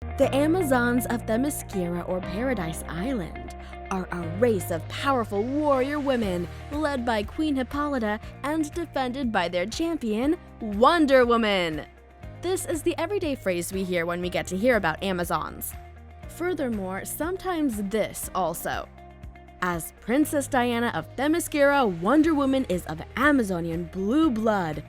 The Amazons of Themyscira or Paradise Island are a race of powerful warrior women led by Queen Hippolyta and defended by their champion, Wonder Woman. This is the everyday phrase we hear when we get to hear about Amazons. Furthermore, sometimes this also. As Princess Diana of Themyscira, Wonder Woman is of Amazonian blue blood.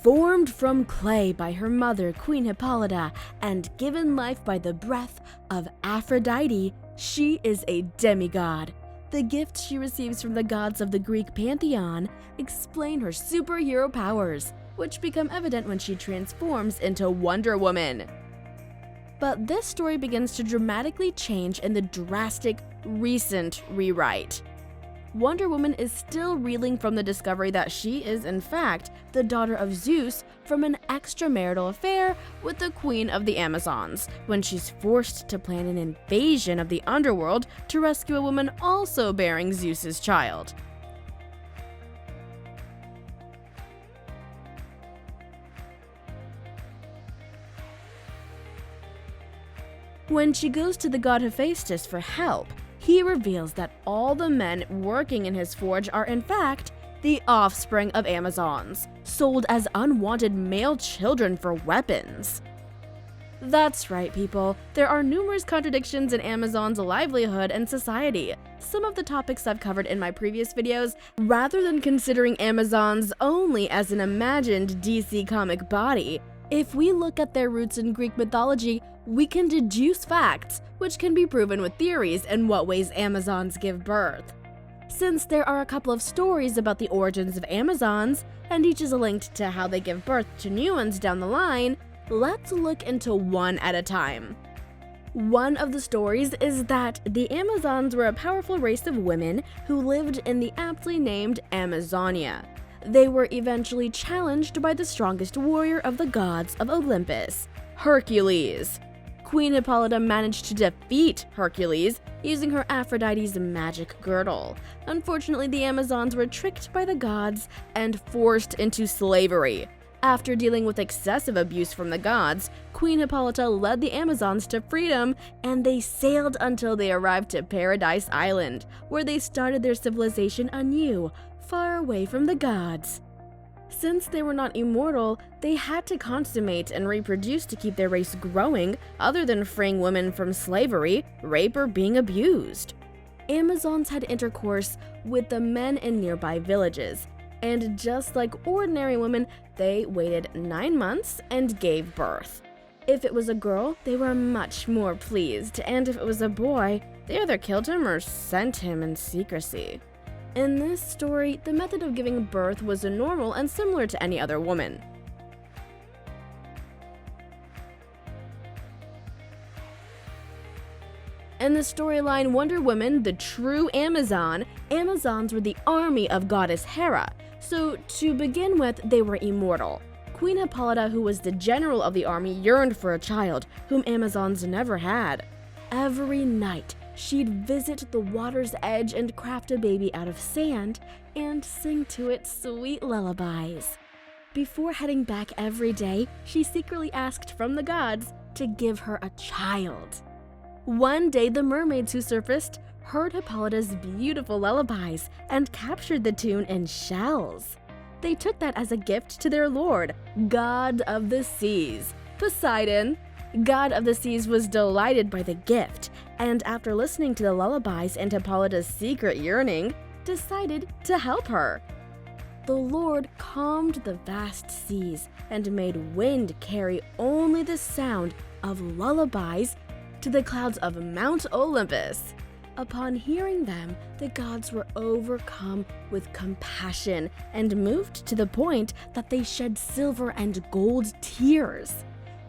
Formed from clay by her mother, Queen Hippolyta, and given life by the breath of Aphrodite, she is a demigod. The gifts she receives from the gods of the Greek pantheon explain her superhero powers, which become evident when she transforms into Wonder Woman. But this story begins to dramatically change in the drastic, recent rewrite. Wonder Woman is still reeling from the discovery that she is, in fact, the daughter of Zeus from an extramarital affair with the Queen of the Amazons, when she's forced to plan an invasion of the underworld to rescue a woman also bearing Zeus's child. When she goes to the god Hephaestus for help, he reveals that all the men working in his forge are in fact the offspring of Amazons, sold as unwanted male children for weapons. That's right, people. There are numerous contradictions in Amazon's livelihood and society. Some of the topics I've covered in my previous videos, rather than considering Amazons only as an imagined DC comic body, if we look at their roots in Greek mythology, we can deduce facts, which can be proven with theories in what ways Amazons give birth. Since there are a couple of stories about the origins of Amazons, and each is linked to how they give birth to new ones down the line, let's look into one at a time. One of the stories is that the Amazons were a powerful race of women who lived in the aptly named Amazonia. They were eventually challenged by the strongest warrior of the gods of Olympus, Hercules. Queen Hippolyta managed to defeat Hercules using her Aphrodite's magic girdle. Unfortunately, the Amazons were tricked by the gods and forced into slavery. After dealing with excessive abuse from the gods, Queen Hippolyta led the Amazons to freedom, and they sailed until they arrived to Paradise Island, where they started their civilization anew, far away from the gods. Since they were not immortal, they had to consummate and reproduce to keep their race growing, other than freeing women from slavery, rape, or being abused. Amazons had intercourse with the men in nearby villages, and just like ordinary women, they waited 9 months and gave birth. If it was a girl, they were much more pleased, and if it was a boy, they either killed him or sent him in secrecy. In this story, the method of giving birth was normal and similar to any other woman. In the storyline Wonder Woman, the true Amazon, Amazons were the army of goddess Hera, so to begin with, they were immortal. Queen Hippolyta, who was the general of the army, yearned for a child, whom Amazons never had. Every night, she'd visit the water's edge and craft a baby out of sand and sing to it sweet lullabies. Before heading back every day, she secretly asked from the gods to give her a child. One day, the mermaids who surfaced heard Hippolyta's beautiful lullabies and captured the tune in shells. They took that as a gift to their lord, God of the Seas, Poseidon. God of the Seas was delighted by the gift, and after listening to the lullabies and Hippolyta's secret yearning, decided to help her. The Lord calmed the vast seas and made wind carry only the sound of lullabies to the clouds of Mount Olympus. Upon hearing them, the gods were overcome with compassion and moved to the point that they shed silver and gold tears.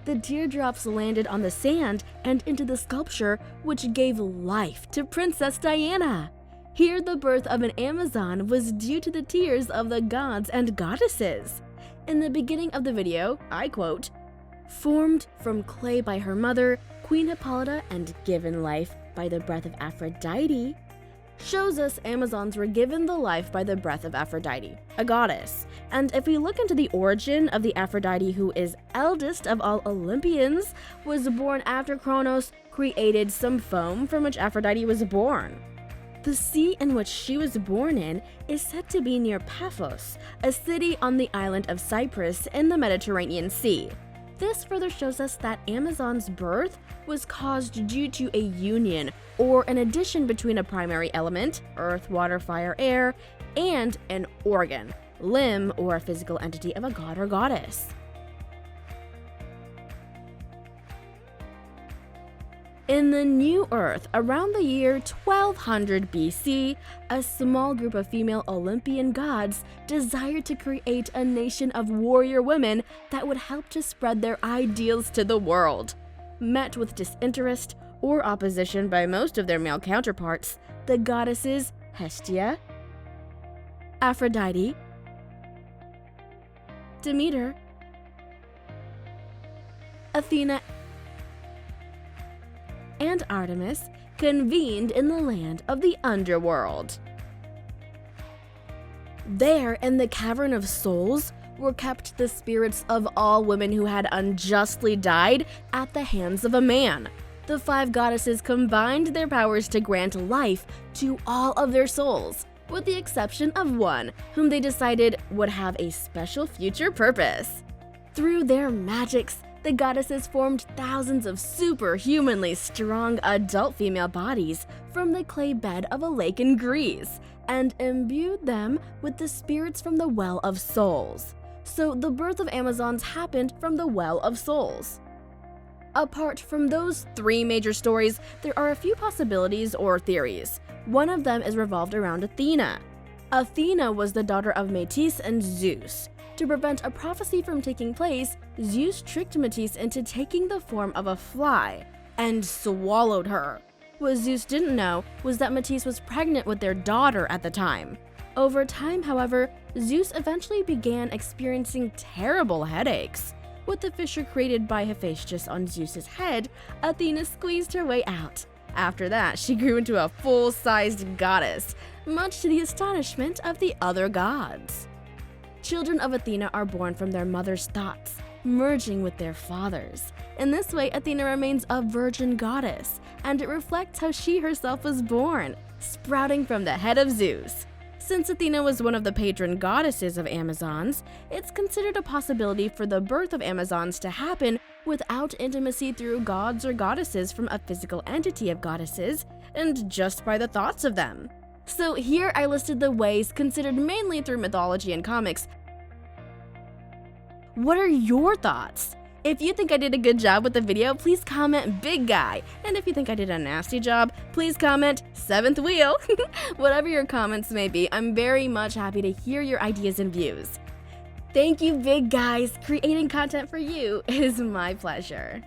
The teardrops landed on the sand and into the sculpture, which gave life to Princess Diana. Here, the birth of an Amazon was due to the tears of the gods and goddesses. In the beginning of the video, I quote, "Formed from clay by her mother, Queen Hippolyta, and given life by the breath of Aphrodite, shows us Amazons were given the life by the breath of Aphrodite, a goddess. And if we look into the origin of the Aphrodite, who is eldest of all Olympians, was born after Kronos created some foam from which Aphrodite was born. The sea in which she was born in is said to be near Paphos, a city on the island of Cyprus in the Mediterranean Sea. This further shows us that Amazon's birth was caused due to a union or an addition between a primary element, earth, water, fire, air, and an organ, limb, or a physical entity of a god or goddess. In the New Earth, around the year 1200 BC, a small group of female Olympian gods desired to create a nation of warrior women that would help to spread their ideals to the world. Met with disinterest or opposition by most of their male counterparts, the goddesses Hestia, Aphrodite, Demeter, Athena, and Artemis convened in the land of the underworld. There, in the Cavern of Souls, were kept the spirits of all women who had unjustly died at the hands of a man. The 5 goddesses combined their powers to grant life to all of their souls, with the exception of one, whom they decided would have a special future purpose. Through their magics, the goddesses formed thousands of superhumanly strong adult female bodies from the clay bed of a lake in Greece and imbued them with the spirits from the Well of Souls. So the birth of Amazons happened from the Well of Souls. Apart from those 3 major stories, there are a few possibilities or theories. One of them is revolved around Athena. Athena was the daughter of Metis and Zeus. To prevent a prophecy from taking place, Zeus tricked Metis into taking the form of a fly and swallowed her. What Zeus didn't know was that Metis was pregnant with their daughter at the time. Over time, however, Zeus eventually began experiencing terrible headaches. With the fissure created by Hephaestus on Zeus's head, Athena squeezed her way out. After that, she grew into a full-sized goddess, much to the astonishment of the other gods. Children of Athena are born from their mother's thoughts, merging with their father's. In this way, Athena remains a virgin goddess, and it reflects how she herself was born, sprouting from the head of Zeus. Since Athena was one of the patron goddesses of Amazons, it's considered a possibility for the birth of Amazons to happen without intimacy through gods or goddesses from a physical entity of goddesses, and just by the thoughts of them. So here I listed the ways considered mainly through mythology and comics. What are your thoughts? If you think I did a good job with the video, please comment big guy. And if you think I did a nasty job, please comment 7th wheel. Whatever your comments may be, I'm very much happy to hear your ideas and views. Thank you, big guys. Creating content for you is my pleasure.